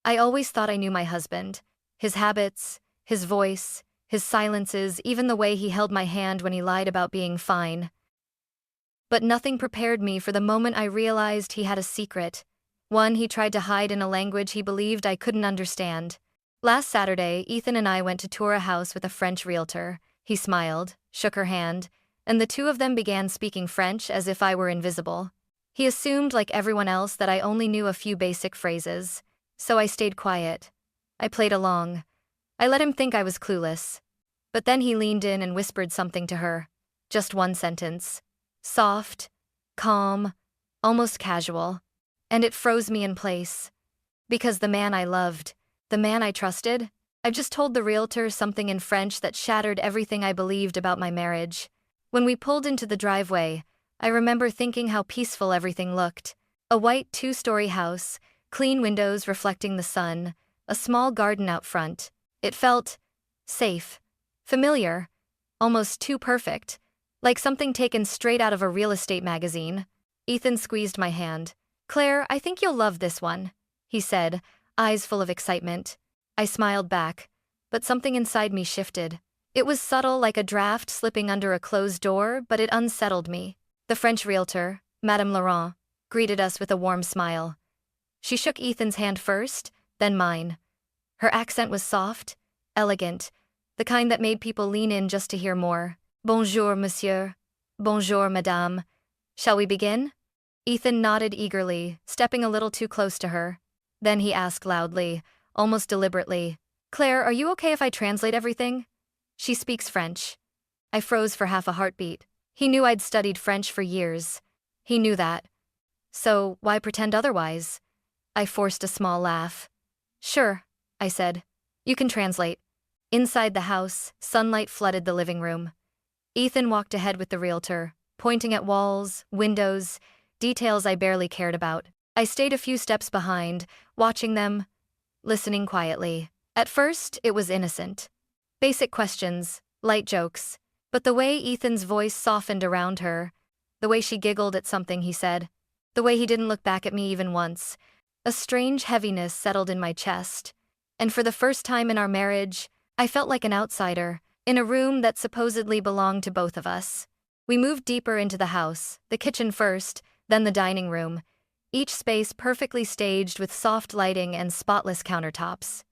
I always thought I knew my husband. His habits, his voice, his silences, even the way he held my hand when he lied about being fine. But nothing prepared me for the moment I realized he had a secret. One he tried to hide in a language he believed I couldn't understand. Last Saturday, Ethan and I went to tour a house with a French realtor. He smiled, shook her hand, and the two of them began speaking French as if I were invisible. He assumed, like everyone else, that I only knew a few basic phrases. So I stayed quiet. I played along. I let him think I was clueless. But then he leaned in and whispered something to her. Just one sentence. Soft, calm, almost casual. And it froze me in place. Because the man I loved, the man I trusted, I've just told the realtor something in French that shattered everything I believed about my marriage. When we pulled into the driveway, I remember thinking how peaceful everything looked. A white two-story house, clean windows reflecting the sun, a small garden out front. It felt safe, familiar, almost too perfect, like something taken straight out of a real estate magazine. Ethan squeezed my hand. "Claire, I think you'll love this one," he said, eyes full of excitement. I smiled back, but something inside me shifted. It was subtle, like a draft slipping under a closed door, but it unsettled me. The French realtor, Madame Laurent, greeted us with a warm smile. She shook Ethan's hand first, then mine. Her accent was soft, elegant, the kind that made people lean in just to hear more. "Bonjour, monsieur. Bonjour, madame. Shall we begin?" Ethan nodded eagerly, stepping a little too close to her. Then he asked loudly, almost deliberately, "Claire, are you okay if I translate everything? She speaks French." I froze for half a heartbeat. He knew I'd studied French for years. He knew that. So why pretend otherwise? I forced a small laugh. "Sure," I said. "You can translate." Inside the house, sunlight flooded the living room. Ethan walked ahead with the realtor, pointing at walls, windows, details I barely cared about. I stayed a few steps behind, watching them, listening quietly. At first, it was innocent. Basic questions, light jokes. But the way Ethan's voice softened around her, the way she giggled at something he said, the way he didn't look back at me even once, a strange heaviness settled in my chest. And for the first time in our marriage, I felt like an outsider, in a room that supposedly belonged to both of us. We moved deeper into the house, the kitchen first, then the dining room, each space perfectly staged with soft lighting and spotless countertops.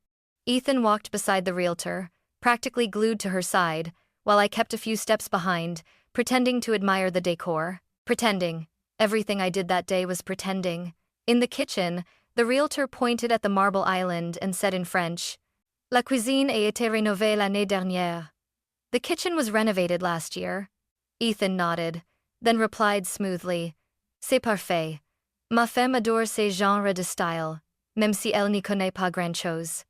Ethan walked beside the realtor, practically glued to her side, while I kept a few steps behind, pretending to admire the decor. Pretending. Everything I did that day was pretending. In the kitchen, the realtor pointed at the marble island and said in French, "La cuisine a été rénovée l'année dernière." The kitchen was renovated last year. Ethan nodded, then replied smoothly, "C'est parfait. Ma femme adore ce genre de style, même si elle n'y connaît pas grand-chose."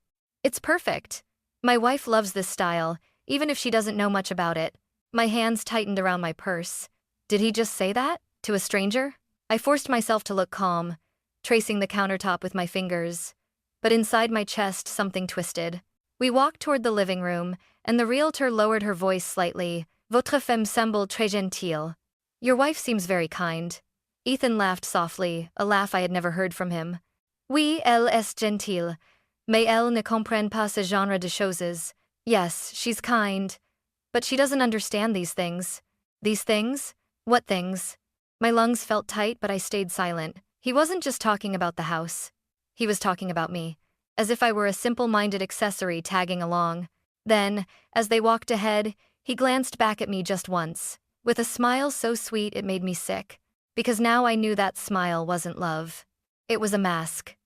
It's perfect. My wife loves this style, even if she doesn't know much about it. My hands tightened around my purse. Did he just say that? To a stranger? I forced myself to look calm, tracing the countertop with my fingers. But inside my chest, something twisted. We walked toward the living room, and the realtor lowered her voice slightly. "Votre femme semble très gentille." Your wife seems very kind. Ethan laughed softly, a laugh I had never heard from him. "Oui, elle est gentille, mais elle ne comprend pas ce genre de choses." Yes, she's kind, but she doesn't understand these things. These things? What things? My lungs felt tight, but I stayed silent. He wasn't just talking about the house. He was talking about me, as if I were a simple-minded accessory tagging along. Then, as they walked ahead, he glanced back at me just once, with a smile so sweet it made me sick, because now I knew that smile wasn't love. It was a mask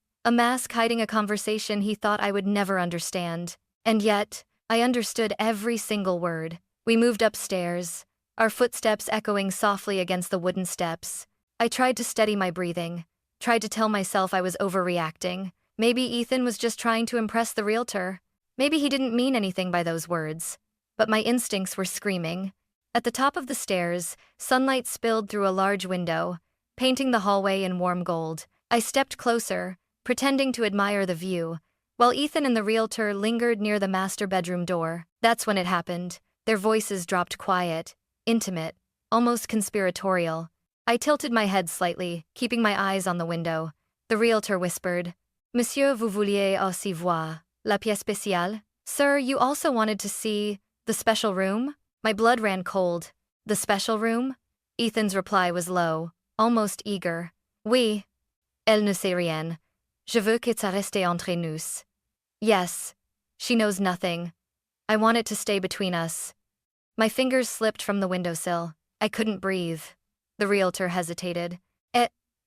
hiding a conversation he thought I would never understand. And yet, I understood every single word. We moved upstairs, our footsteps echoing softly against the wooden steps. I tried to steady my breathing, tried to tell myself I was overreacting. Maybe Ethan was just trying to impress the realtor. Maybe he didn't mean anything by those words. But my instincts were screaming. At the top of the stairs, sunlight spilled through a large window, painting the hallway in warm gold. I stepped closer, pretending to admire the view, while Ethan and the realtor lingered near the master bedroom door. That's when it happened. Their voices dropped quiet, intimate, almost conspiratorial. I tilted my head slightly, keeping my eyes on the window. The realtor whispered, Monsieur, vous vouliez aussi voir la pièce spéciale? Sir, you also wanted to see the special room? My blood ran cold. The special room? Ethan's reply was low, almost eager. Oui. Elle ne sait rien. Je veux que ça reste entre nous. Yes. She knows nothing. I want it to stay between us. My fingers slipped from the windowsill. I couldn't breathe. The realtor hesitated.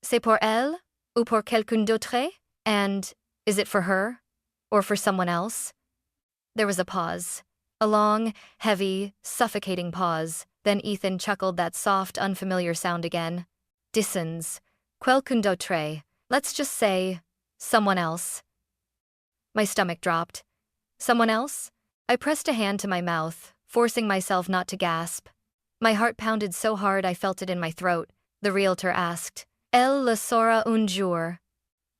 C'est pour elle? Ou pour quelqu'un d'autre? And is it for her? Or for someone else? There was a pause. A long, heavy, suffocating pause. Then Ethan chuckled that soft, unfamiliar sound again. Dissons. Quelqu'un d'autre. Let's just say, someone else. My stomach dropped. Someone else? I pressed a hand to my mouth, forcing myself not to gasp. My heart pounded so hard I felt it in my throat. The realtor asked, Elle le saura un jour.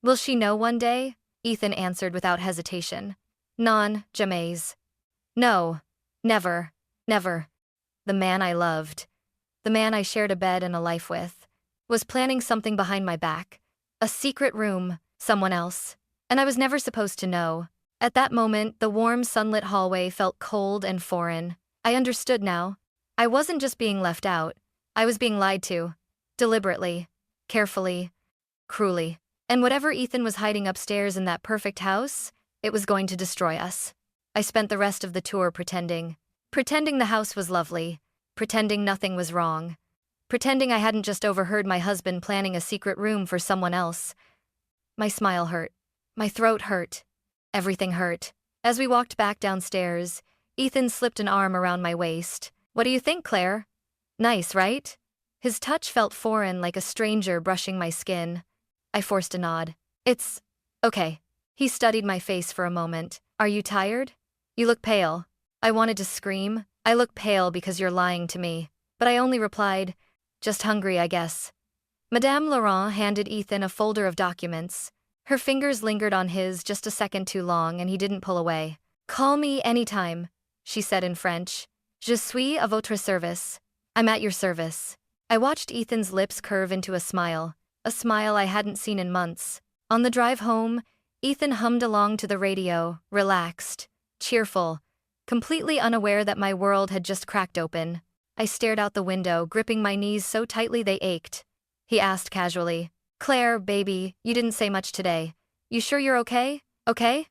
Will she know one day? Ethan answered without hesitation. Non, jamais. No, never, never. The man I loved, the man I shared a bed and a life with, was planning something behind my back. A secret room, someone else. And I was never supposed to know. At that moment, the warm, sunlit hallway felt cold and foreign. I understood now. I wasn't just being left out. I was being lied to. Deliberately. Carefully. Cruelly. And whatever Ethan was hiding upstairs in that perfect house, it was going to destroy us. I spent the rest of the tour pretending. Pretending the house was lovely. Pretending nothing was wrong. Pretending I hadn't just overheard my husband planning a secret room for someone else. My smile hurt. My throat hurt. Everything hurt. As we walked back downstairs, Ethan slipped an arm around my waist. What do you think, Claire? Nice, right? His touch felt foreign, like a stranger brushing my skin. I forced a nod. It's okay. He studied my face for a moment. Are you tired? You look pale. I wanted to scream. I look pale because you're lying to me. But I only replied, just hungry, I guess. Madame Laurent handed Ethan a folder of documents. Her fingers lingered on his just a second too long, and he didn't pull away. Call me anytime, she said in French. Je suis à votre service. I'm at your service. I watched Ethan's lips curve into a smile I hadn't seen in months. On the drive home, Ethan hummed along to the radio, relaxed, cheerful, completely unaware that my world had just cracked open. I stared out the window, gripping my knees so tightly they ached. He asked casually, Claire, baby, you didn't say much today. You sure you're okay? Okay?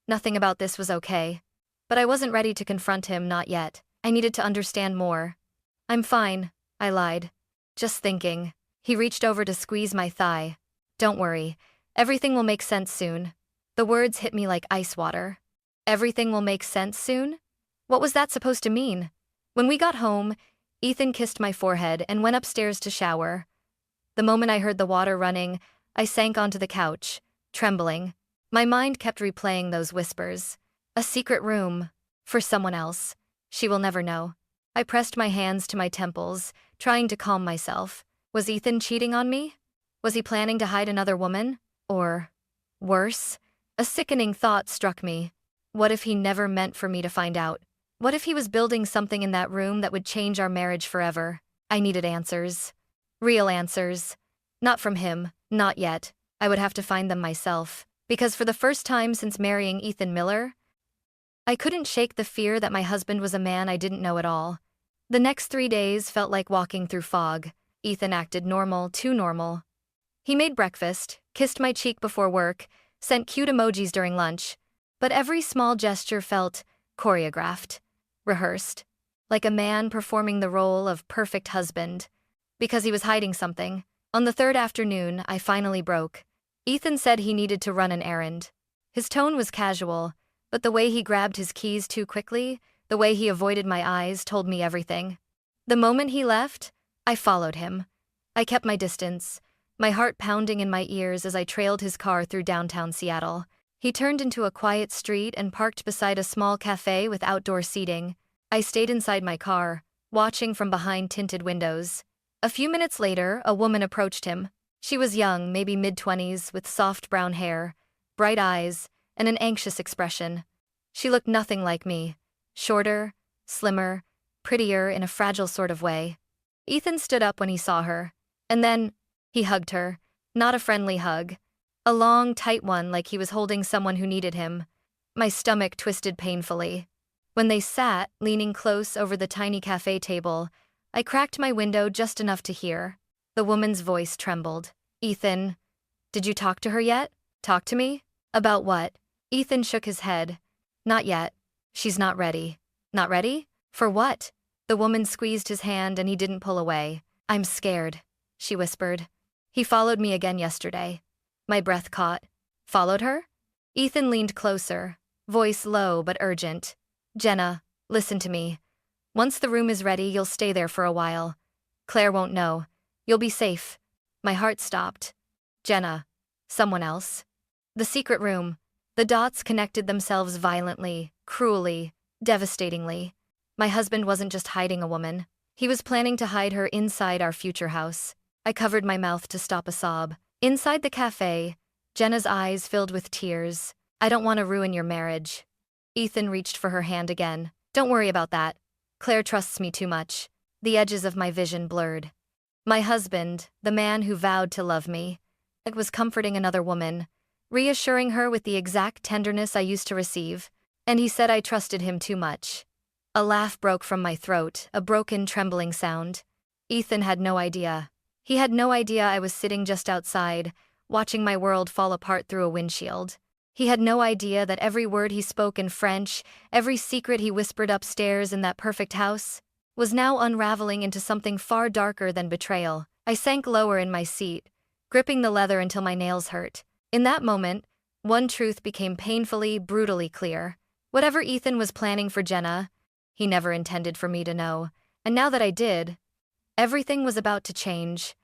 Nothing about this was okay. But I wasn't ready to confront him, not yet. I needed to understand more. I'm fine, I lied. Just thinking. He reached over to squeeze my thigh. Don't worry. Everything will make sense soon. The words hit me like ice water. Everything will make sense soon? What was that supposed to mean? When we got home, Ethan kissed my forehead and went upstairs to shower. The moment I heard the water running, I sank onto the couch, trembling. My mind kept replaying those whispers. A secret room. For someone else. She will never know. I pressed my hands to my temples, trying to calm myself. Was Ethan cheating on me? Was he planning to hide another woman? Or, worse? A sickening thought struck me. What if he never meant for me to find out? What if he was building something in that room that would change our marriage forever? I needed answers. Real answers. Not from him, not yet. I would have to find them myself. Because for the first time since marrying Ethan Miller, I couldn't shake the fear that my husband was a man I didn't know at all. The next 3 days felt like walking through fog. Ethan acted normal, too normal. He made breakfast, kissed my cheek before work, sent cute emojis during lunch. But every small gesture felt choreographed, rehearsed, like a man performing the role of perfect husband. Because he was hiding something. On the third afternoon, I finally broke. Ethan said he needed to run an errand. His tone was casual, but the way he grabbed his keys too quickly, the way he avoided my eyes told me everything. The moment he left, I followed him. I kept my distance, my heart pounding in my ears as I trailed his car through downtown Seattle. He turned into a quiet street and parked beside a small cafe with outdoor seating. I stayed inside my car, watching from behind tinted windows. A few minutes later, a woman approached him. She was young, maybe mid-20s, with soft brown hair, bright eyes, and an anxious expression. She looked nothing like me. Shorter, slimmer, prettier in a fragile sort of way. Ethan stood up when he saw her. And then, he hugged her. Not a friendly hug. A long, tight one like he was holding someone who needed him. My stomach twisted painfully. When they sat, leaning close over the tiny cafe table, I cracked my window just enough to hear. The woman's voice trembled. "Ethan, did you talk to her yet? Talk to me? About what?" Ethan shook his head. "Not yet. She's not ready." "Not ready? For what?" The woman squeezed his hand and he didn't pull away. "I'm scared," she whispered. "He followed me again yesterday." My breath caught. "Followed her?" Ethan leaned closer, voice low but urgent. "Jenna, listen to me. Once the room is ready, you'll stay there for a while. Claire won't know. You'll be safe." My heart stopped. Jenna. Someone else. The secret room. The dots connected themselves violently, cruelly, devastatingly. My husband wasn't just hiding a woman. He was planning to hide her inside our future house. I covered my mouth to stop a sob. Inside the cafe, Jenna's eyes filled with tears. "I don't want to ruin your marriage." Ethan reached for her hand again. "Don't worry about that. Claire trusts me too much." The edges of my vision blurred. My husband, the man who vowed to love me, was comforting another woman, reassuring her with the exact tenderness I used to receive, and he said I trusted him too much. A laugh broke from my throat, a broken, trembling sound. Ethan had no idea. He had no idea I was sitting just outside, watching my world fall apart through a windshield. He had no idea that every word he spoke in French, every secret he whispered upstairs in that perfect house, was now unraveling into something far darker than betrayal. I sank lower in my seat, gripping the leather until my nails hurt. In that moment, one truth became painfully, brutally clear. Whatever Ethan was planning for Jenna, he never intended for me to know. And now that I did, everything was about to change.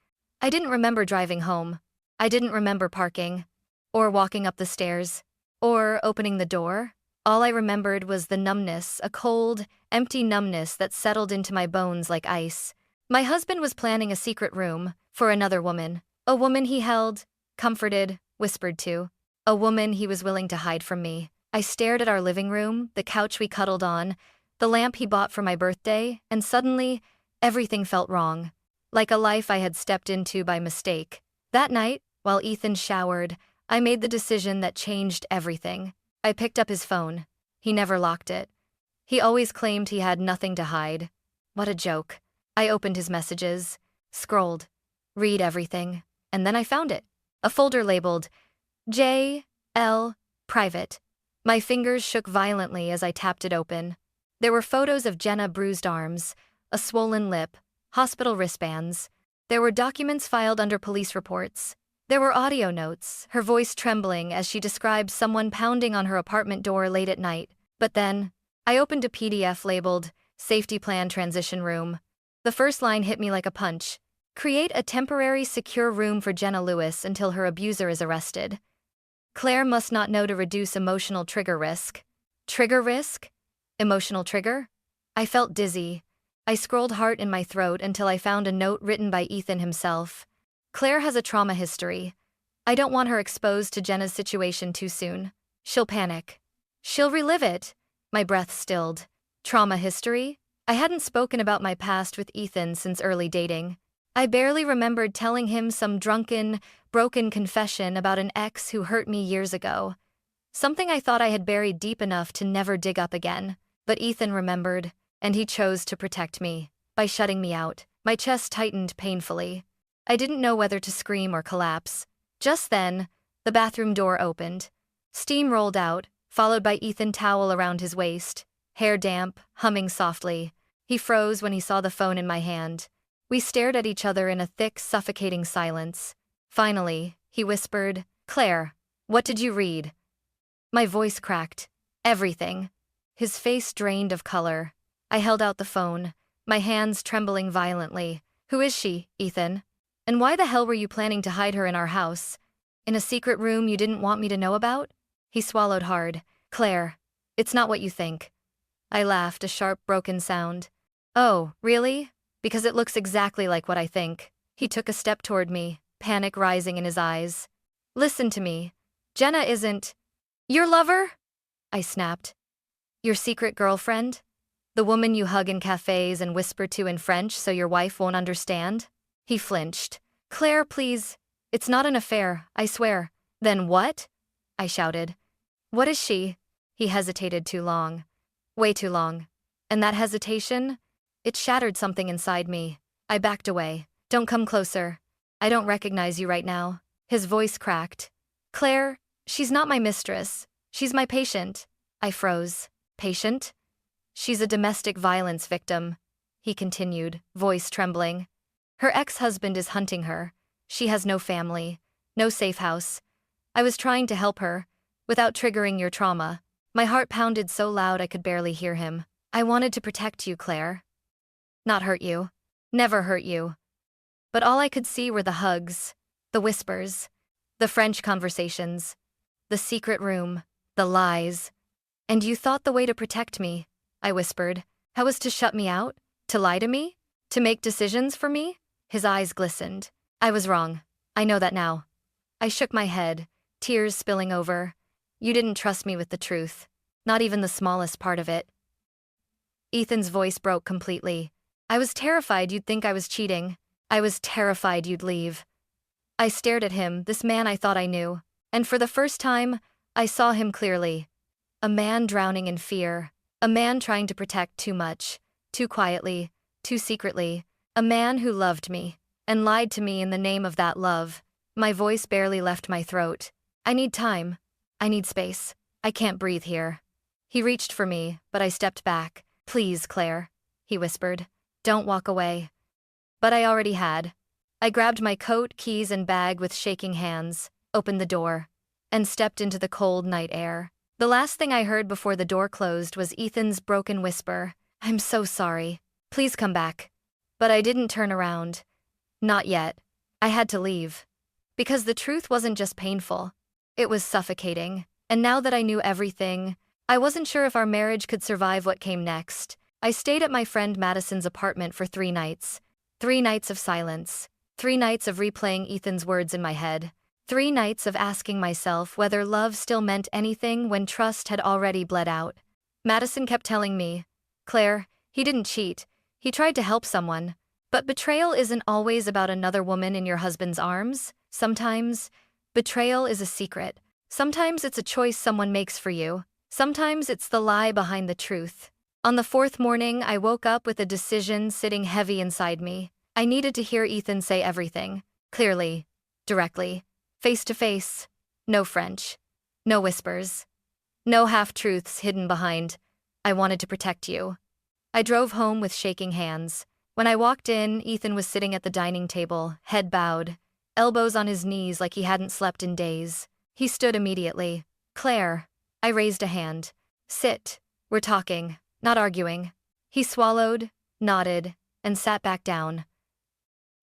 I didn't remember driving home. I didn't remember parking, or walking up the stairs, or opening the door. All I remembered was the numbness, a cold, empty numbness that settled into my bones like ice. My husband was planning a secret room for another woman, a woman he held, comforted, whispered to, a woman he was willing to hide from me. I stared at our living room, the couch we cuddled on, the lamp he bought for my birthday, and suddenly, everything felt wrong, like a life I had stepped into by mistake. That night, while Ethan showered, I made the decision that changed everything. I picked up his phone. He never locked it. He always claimed he had nothing to hide. What a joke. I opened his messages, scrolled, read everything, and then I found it. A folder labeled J.L. Private. My fingers shook violently as I tapped it open. There were photos of Jenna bruised arms, a swollen lip, hospital wristbands. There were documents filed under police reports. There were audio notes, her voice trembling as she described someone pounding on her apartment door late at night. But then, I opened a PDF labeled Safety Plan Transition Room. The first line hit me like a punch. Create a temporary secure room for Jenna Lewis until her abuser is arrested. Claire must not know to reduce emotional trigger risk. Trigger risk? Emotional trigger? I felt dizzy. I scrolled heart in my throat until I found a note written by Ethan himself. Claire has a trauma history. I don't want her exposed to Jenna's situation too soon. She'll panic. She'll relive it. My breath stilled. Trauma history? I hadn't spoken about my past with Ethan since early dating. I barely remembered telling him some drunken, broken confession about an ex who hurt me years ago. Something I thought I had buried deep enough to never dig up again. But Ethan remembered, and he chose to protect me by shutting me out. My chest tightened painfully. I didn't know whether to scream or collapse. Just then, the bathroom door opened. Steam rolled out, followed by Ethan towel around his waist, hair damp, humming softly. He froze when he saw the phone in my hand. We stared at each other in a thick, suffocating silence. Finally, he whispered, "Claire, what did you read?" My voice cracked. "Everything." His face drained of color. I held out the phone, my hands trembling violently. "Who is she, Ethan? And why the hell were you planning to hide her in our house? In a secret room you didn't want me to know about?" He swallowed hard. "Claire, it's not what you think." I laughed, a sharp, broken sound. "Oh, really? Because it looks exactly like what I think." He took a step toward me, panic rising in his eyes. "Listen to me. Jenna isn't your lover?" I snapped. "Your secret girlfriend? The woman you hug in cafes and whisper to in French so your wife won't understand?" He flinched. "Claire, please. It's not an affair, I swear. Then what? I shouted. What is she? He hesitated too long. Way too long. And that hesitation? It shattered something inside me. I backed away. Don't come closer. I don't recognize you right now. His voice cracked. Claire, she's not my mistress. She's my patient. I froze. Patient? She's a domestic violence victim, he continued, voice trembling. Her ex-husband is hunting her. She has no family, no safe house. I was trying to help her, without triggering your trauma. My heart pounded so loud I could barely hear him. I wanted to protect you, Claire. Not hurt you. Never hurt you. But all I could see were the hugs, the whispers, the French conversations, the secret room, the lies. And you thought the way to protect me, I whispered. How was to shut me out? To lie to me? To make decisions for me? His eyes glistened. I was wrong. I know that now. I shook my head, tears spilling over. You didn't trust me with the truth. Not even the smallest part of it. Ethan's voice broke completely. I was terrified you'd think I was cheating. I was terrified you'd leave. I stared at him, this man I thought I knew. And for the first time, I saw him clearly. A man drowning in fear. A man trying to protect too much. Too quietly. Too secretly. A man who loved me. And lied to me in the name of that love. My voice barely left my throat. I need time. I need space. I can't breathe here. He reached for me, but I stepped back. Please, Claire, he whispered. Don't walk away. But I already had. I grabbed my coat, keys, and bag with shaking hands, opened the door, and stepped into the cold night air. The last thing I heard before the door closed was Ethan's broken whisper. I'm so sorry. Please come back. But I didn't turn around. Not yet. I had to leave. Because the truth wasn't just painful. It was suffocating. And now that I knew everything, I wasn't sure if our marriage could survive what came next. I stayed at my friend Madison's apartment for 3 nights. 3 nights of silence. 3 nights of replaying Ethan's words in my head. 3 nights of asking myself whether love still meant anything when trust had already bled out. Madison kept telling me, Claire, he didn't cheat. He tried to help someone. But betrayal isn't always about another woman in your husband's arms. Sometimes, betrayal is a secret. Sometimes it's a choice someone makes for you. Sometimes it's the lie behind the truth. On the 4th morning, I woke up with a decision sitting heavy inside me. I needed to hear Ethan say everything. Clearly. Directly. Face to face. No French. No whispers. No half-truths hidden behind, I wanted to protect you. I drove home with shaking hands. When I walked in, Ethan was sitting at the dining table, head bowed, elbows on his knees like he hadn't slept in days. He stood immediately. Claire. I raised a hand. Sit. We're talking. Not arguing. He swallowed, nodded, and sat back down.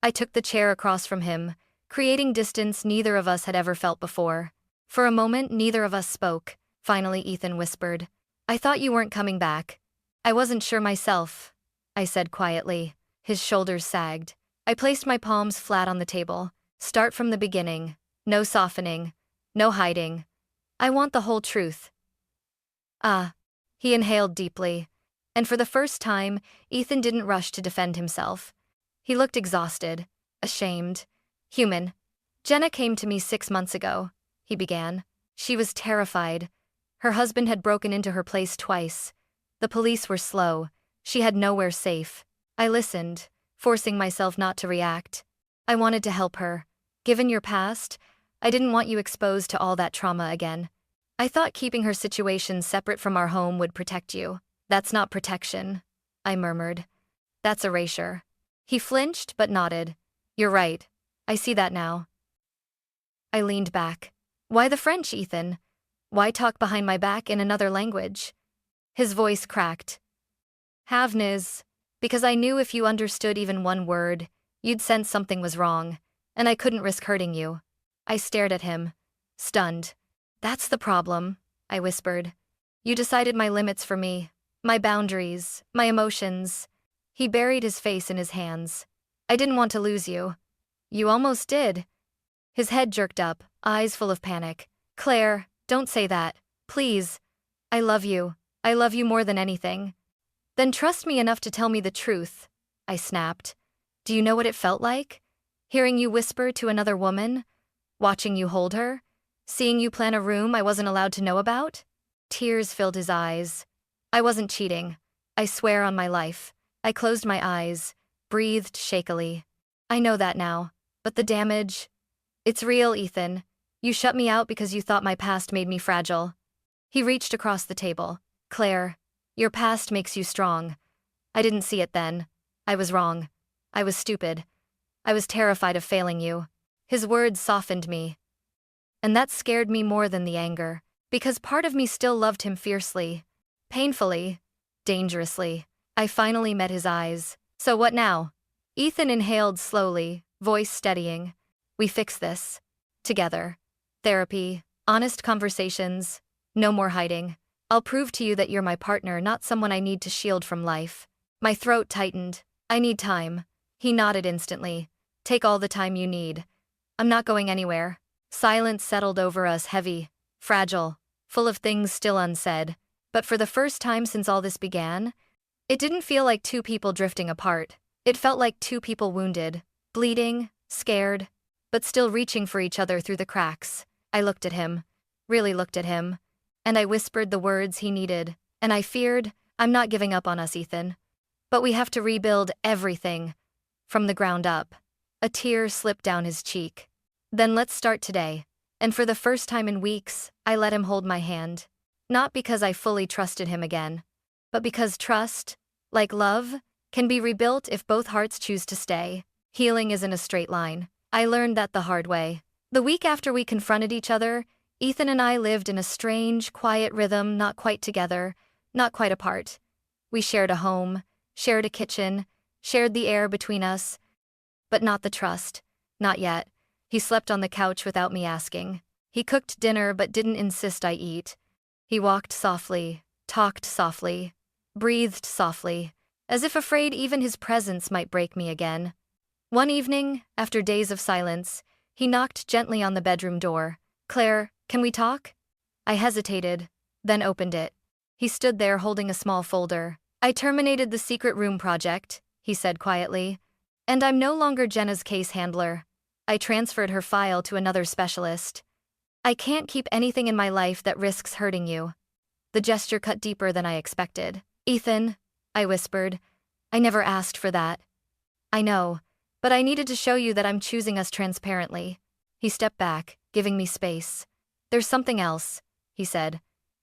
I took the chair across from him, creating distance neither of us had ever felt before. For a moment, neither of us spoke. Finally, Ethan whispered, I thought you weren't coming back. I wasn't sure myself, I said quietly. His shoulders sagged. I placed my palms flat on the table. Start from the beginning. No softening. No hiding. I want the whole truth. Ah. He inhaled deeply. And for the first time, Ethan didn't rush to defend himself. He looked exhausted, ashamed, human. Jenna came to me 6 months ago, he began. She was terrified. Her husband had broken into her place twice. The police were slow. She had nowhere safe. I listened, forcing myself not to react. I wanted to help her. Given your past, I didn't want you exposed to all that trauma again. I thought keeping her situation separate from our home would protect you. That's not protection, I murmured. That's erasure. He flinched but nodded. You're right. I see that now. I leaned back. Why the French, Ethan? Why talk behind my back in another language? His voice cracked. Havniz. Because I knew if you understood even one word, you'd sense something was wrong, and I couldn't risk hurting you. I stared at him, stunned. That's the problem, I whispered. You decided my limits for me, my boundaries, my emotions. He buried his face in his hands. I didn't want to lose you. You almost did. His head jerked up, eyes full of panic. Claire, don't say that. Please. I love you. I love you more than anything. Then trust me enough to tell me the truth, I snapped. Do you know what it felt like? Hearing you whisper to another woman? Watching you hold her? Seeing you plan a room I wasn't allowed to know about? Tears filled his eyes. I wasn't cheating. I swear on my life. I closed my eyes, breathed shakily. I know that now. But the damage? It's real, Ethan. You shut me out because you thought my past made me fragile. He reached across the table. Claire, your past makes you strong. I didn't see it then. I was wrong. I was stupid. I was terrified of failing you. His words softened me. And that scared me more than the anger, because part of me still loved him fiercely. Painfully. Dangerously. I finally met his eyes. So what now? Ethan inhaled slowly, voice steadying. We fix this. Together. Therapy. Honest conversations. No more hiding. I'll prove to you that you're my partner, not someone I need to shield from life. My throat tightened. I need time. He nodded instantly. Take all the time you need. I'm not going anywhere. Silence settled over us, heavy, fragile, full of things still unsaid. But for the first time since all this began, it didn't feel like two people drifting apart. It felt like two people wounded, bleeding, scared, but still reaching for each other through the cracks. I looked at him, really looked at him, and I whispered the words he needed. And I feared, I'm not giving up on us, Ethan. But we have to rebuild everything, from the ground up. A tear slipped down his cheek. Then let's start today. And for the first time in weeks, I let him hold my hand. Not because I fully trusted him again, but because trust, like love, can be rebuilt if both hearts choose to stay. Healing isn't a straight line. I learned that the hard way. The week after we confronted each other, Ethan and I lived in a strange, quiet rhythm, not quite together, not quite apart. We shared a home, shared a kitchen, shared the air between us, but not the trust. Not yet. He slept on the couch without me asking. He cooked dinner but didn't insist I eat. He walked softly, talked softly, breathed softly, as if afraid even his presence might break me again. One evening, after days of silence, he knocked gently on the bedroom door. Claire, can we talk? I hesitated, then opened it. He stood there holding a small folder. I terminated the secret room project, he said quietly. And I'm no longer Jenna's case handler. I transferred her file to another specialist. I can't keep anything in my life that risks hurting you. The gesture cut deeper than I expected. Ethan, I whispered, I never asked for that. I know, but I needed to show you that I'm choosing us transparently. He stepped back, giving me space. There's something else, he said.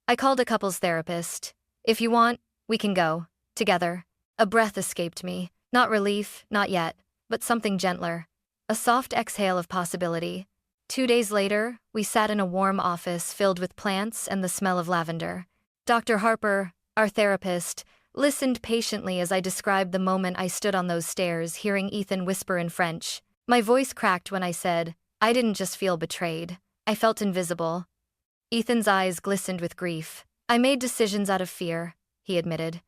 I called a couples therapist. If you want, we can go. Together. A breath escaped me. Not relief, not yet, but something gentler. A soft exhale of possibility. 2 days later, we sat in a warm office filled with plants and the smell of lavender. Dr. Harper, our therapist, listened patiently as I described the moment I stood on those stairs, hearing Ethan whisper in French. My voice cracked when I said, I didn't just feel betrayed. I felt invisible. Ethan's eyes glistened with grief. I made decisions out of fear, he admitted.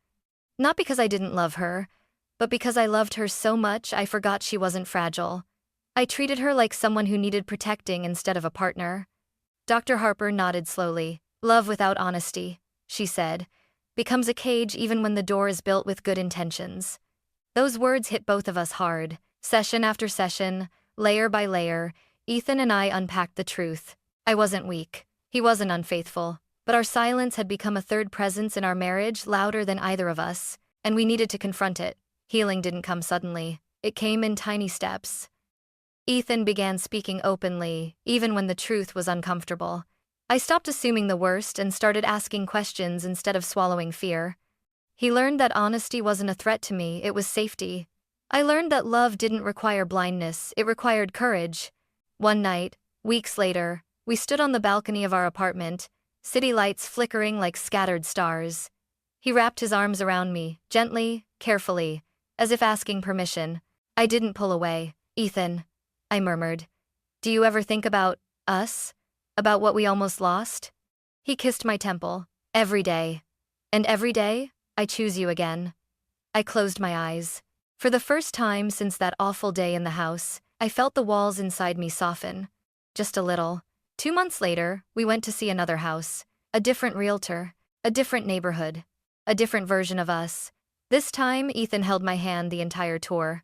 Not because I didn't love her, but because I loved her so much I forgot she wasn't fragile. I treated her like someone who needed protecting instead of a partner. Dr. Harper nodded slowly. Love without honesty, she said, becomes a cage even when the door is built with good intentions. Those words hit both of us hard. Session after session, layer by layer, Ethan and I unpacked the truth. I wasn't weak. He wasn't unfaithful. But our silence had become a third presence in our marriage, louder than either of us, and we needed to confront it. Healing didn't come suddenly. It came in tiny steps. Ethan began speaking openly, even when the truth was uncomfortable. I stopped assuming the worst and started asking questions instead of swallowing fear. He learned that honesty wasn't a threat to me, it was safety. I learned that love didn't require blindness, it required courage. One night, weeks later, we stood on the balcony of our apartment, city lights flickering like scattered stars. He wrapped his arms around me, gently, carefully, as if asking permission. I didn't pull away. Ethan, I murmured. Do you ever think about us? About what we almost lost? He kissed my temple. Every day. And every day, I choose you again. I closed my eyes. For the first time since that awful day in the house, I felt the walls inside me soften. Just a little. 2 months later, we went to see another house. A different realtor. A different neighborhood. A different version of us. This time, Ethan held my hand the entire tour.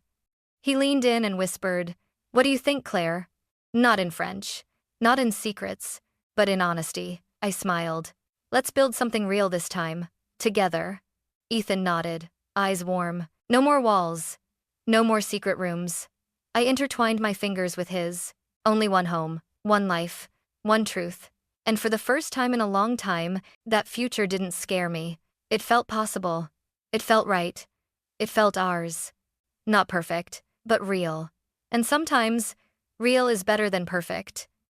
He leaned in and whispered, What do you think, Claire? Not in French. Not in secrets. but in honesty. I smiled. Let's build something real this time. Together. Ethan nodded, eyes warm. No more walls. No more secret rooms. I intertwined my fingers with his. Only one home, one life, one truth. And for the first time in a long time, that future didn't scare me. It felt possible. It felt right. It felt ours. Not perfect, but real. And sometimes, real is better than perfect.